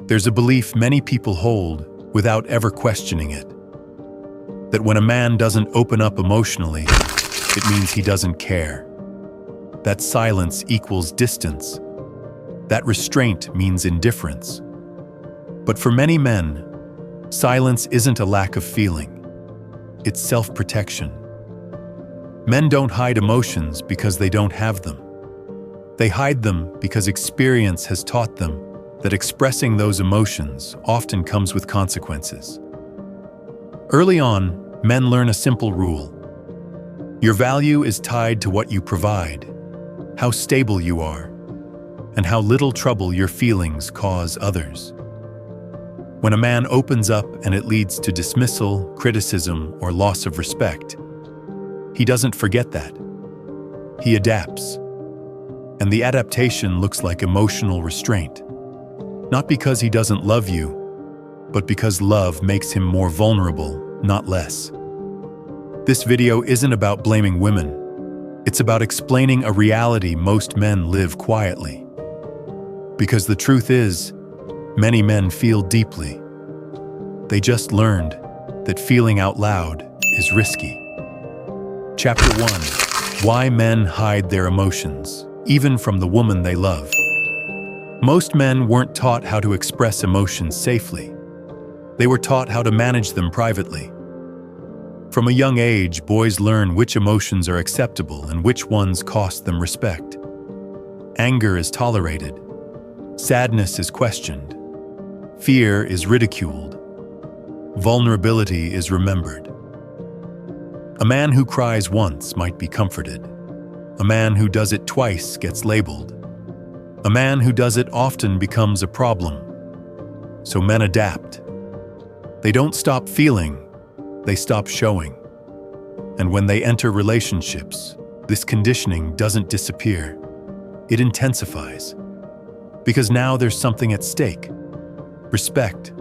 There's a belief many people hold without ever questioning it, that when a man doesn't open up emotionally, it means he doesn't care. That silence equals distance. That restraint means indifference. But for many men, silence isn't a lack of feeling. It's self-protection. Men don't hide emotions because they don't have them. They hide them because experience has taught them that expressing those emotions often comes with consequences. Early on, men learn a simple rule. Your value is tied to what you provide, how stable you are, and how little trouble your feelings cause others. When a man opens up and it leads to dismissal, criticism, or loss of respect, he doesn't forget that. He adapts. And the adaptation looks like emotional restraint. Not because he doesn't love you, but because love makes him more vulnerable, not less. This video isn't about blaming women. It's about explaining a reality most men live quietly. Because the truth is, many men feel deeply. They just learned that feeling out loud is risky. Chapter 1. Why men hide their emotions, even from the woman they love. Most men weren't taught how to express emotions safely. They were taught how to manage them privately. From a young age, boys learn which emotions are acceptable and which ones cost them respect. Anger is tolerated. Sadness is questioned. Fear is ridiculed. Vulnerability is remembered. A man who cries once might be comforted. A man who does it twice gets labeled. A man who does it often becomes a problem. So men adapt. They don't stop feeling, they stop showing. And when they enter relationships, this conditioning doesn't disappear. It intensifies. Because now there's something at stake. Respect,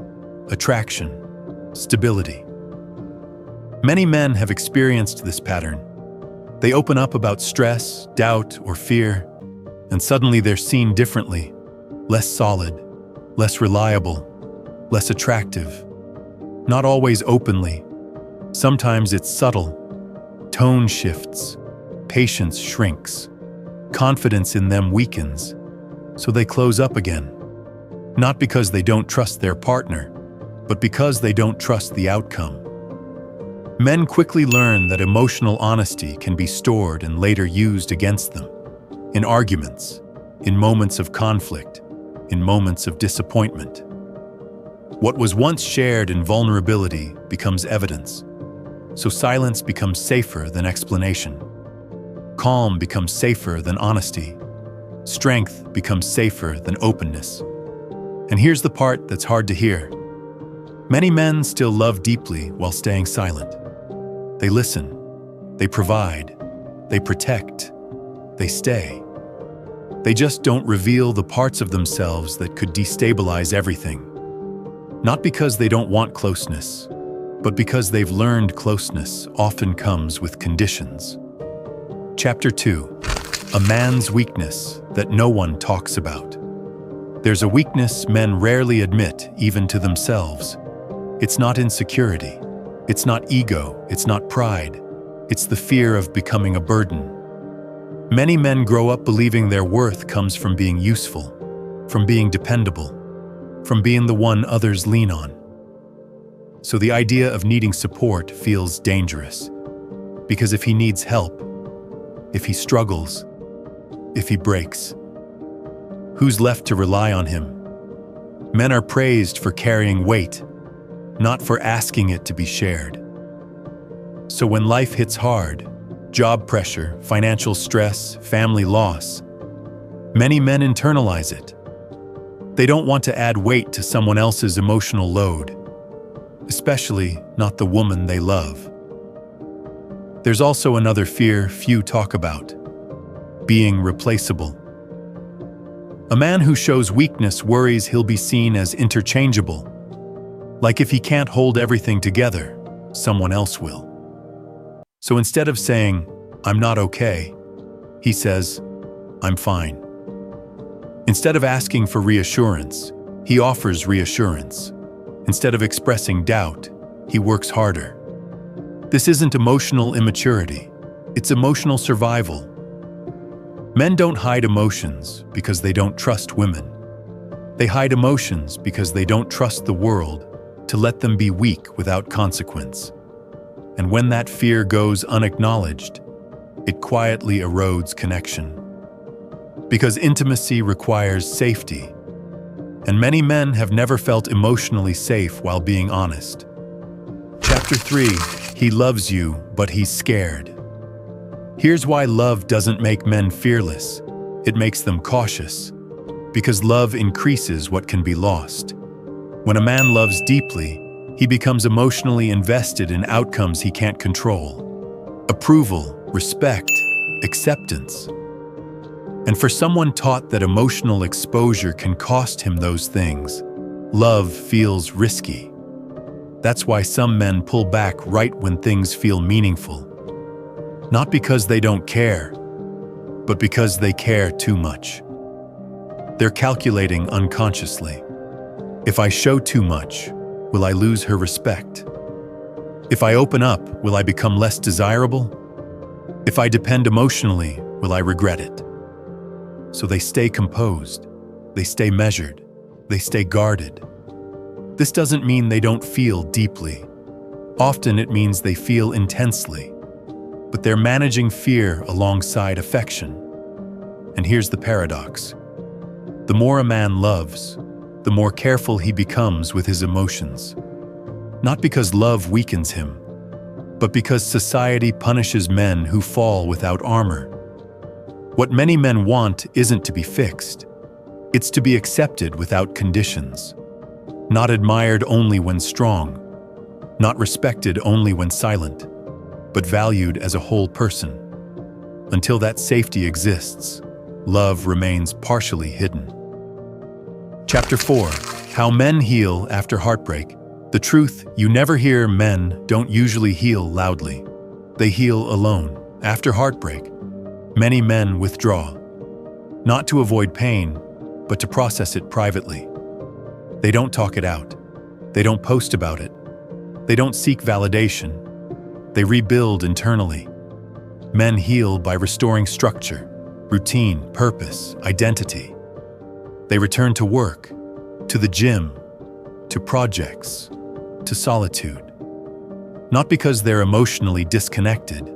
attraction, stability. Many men have experienced this pattern. They open up about stress, doubt, or fear, and suddenly they're seen differently, less solid, less reliable, less attractive. Not always openly. Sometimes it's subtle. Tone shifts, patience shrinks, confidence in them weakens, so they close up again. Not because they don't trust their partner, but because they don't trust the outcome. Men quickly learn that emotional honesty can be stored and later used against them. In arguments, in moments of conflict, in moments of disappointment. What was once shared in vulnerability becomes evidence. So silence becomes safer than explanation. Calm becomes safer than honesty. Strength becomes safer than openness. And here's the part that's hard to hear. Many men still love deeply while staying silent. They listen, they provide, they protect, they stay. They just don't reveal the parts of themselves that could destabilize everything. Not because they don't want closeness, but because they've learned closeness often comes with conditions. Chapter 2. A man's weakness that no one talks about. There's a weakness men rarely admit, even to themselves. It's not insecurity. It's not ego. It's not pride. It's the fear of becoming a burden. Many men grow up believing their worth comes from being useful, from being dependable, from being the one others lean on. So the idea of needing support feels dangerous. Because if he needs help, if he struggles, if he breaks, who's left to rely on him? Men are praised for carrying weight, not for asking it to be shared. So when life hits hard, job pressure, financial stress, family loss, many men internalize it. They don't want to add weight to someone else's emotional load, especially not the woman they love. There's also another fear few talk about: being replaceable. A man who shows weakness worries he'll be seen as interchangeable. Like if he can't hold everything together, someone else will. So instead of saying, "I'm not okay," he says, "I'm fine." Instead of asking for reassurance, He offers reassurance. Instead of expressing doubt, he works harder. This isn't emotional immaturity, it's emotional survival. Men don't hide emotions because they don't trust women. They hide emotions because they don't trust the world to let them be weak without consequence. And when that fear goes unacknowledged, it quietly erodes connection. Because intimacy requires safety, and many men have never felt emotionally safe while being honest. Chapter 3, He loves you, but he's scared. Here's why love doesn't make men fearless. It makes them cautious. Because love increases what can be lost. When a man loves deeply, he becomes emotionally invested in outcomes he can't control. Approval, respect, acceptance. And for someone taught that emotional exposure can cost him those things, love feels risky. That's why some men pull back right when things feel meaningful. Not because they don't care, but because they care too much. They're calculating unconsciously. If I show too much, will I lose her respect? If I open up, will I become less desirable? If I depend emotionally, will I regret it? So they stay composed, they stay measured, they stay guarded. This doesn't mean they don't feel deeply. Often it means they feel intensely, but they're managing fear alongside affection. And here's the paradox. The more a man loves, the more careful he becomes with his emotions. Not because love weakens him, but because society punishes men who fall without armor. What many men want isn't to be fixed. It's to be accepted without conditions. Not admired only when strong. Not respected only when silent. But valued as a whole person. Until that safety exists, love remains partially hidden. Chapter 4. How Men Heal After Heartbreak. The truth, you never hear men don't usually heal loudly. They heal alone. After heartbreak, many men withdraw. Not to avoid pain, but to process it privately. They don't talk it out. They don't post about it. They don't seek validation. They rebuild internally. Men heal by restoring structure, routine, purpose, identity. They return to work, to the gym, to projects, to solitude. Not because they're emotionally disconnected,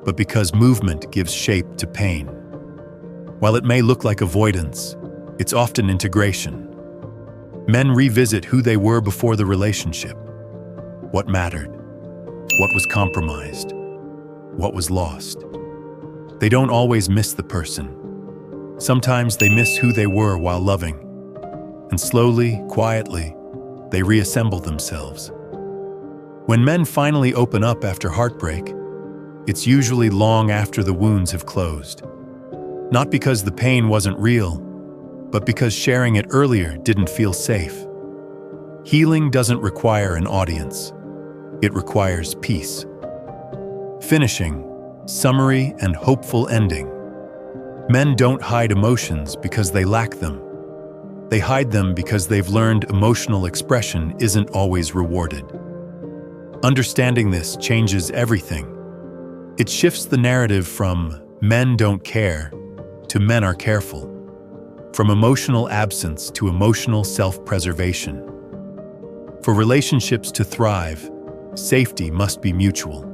but because movement gives shape to pain. While it may look like avoidance, it's often integration. Men revisit who they were before the relationship. What mattered? What was compromised? What was lost? They don't always miss the person. Sometimes they miss who they were while loving. And slowly, quietly, they reassemble themselves. When men finally open up after heartbreak, it's usually long after the wounds have closed. Not because the pain wasn't real, but because sharing it earlier didn't feel safe. Healing doesn't require an audience. It requires peace. Finishing, summary, and hopeful ending. Men don't hide emotions because they lack them. They hide them because they've learned emotional expression isn't always rewarded. Understanding this changes everything. It shifts the narrative from men don't care to men are careful, from emotional absence to emotional self-preservation. For relationships to thrive, safety must be mutual,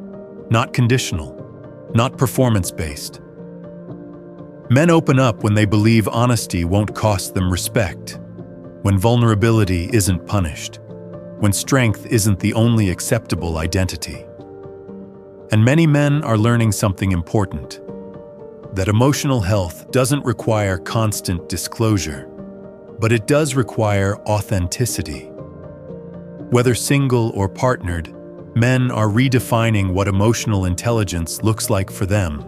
not conditional, not performance-based. Men open up when they believe honesty won't cost them respect, when vulnerability isn't punished, when strength isn't the only acceptable identity. And many men are learning something important, that emotional health doesn't require constant disclosure, but it does require authenticity. Whether single or partnered, men are redefining what emotional intelligence looks like for them.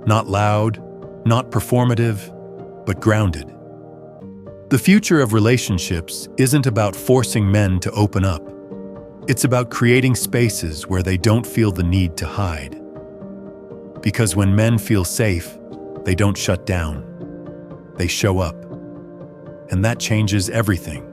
Not loud, not performative, but grounded. The future of relationships isn't about forcing men to open up. It's about creating spaces where they don't feel the need to hide. Because when men feel safe, they don't shut down. They show up. and that changes everything.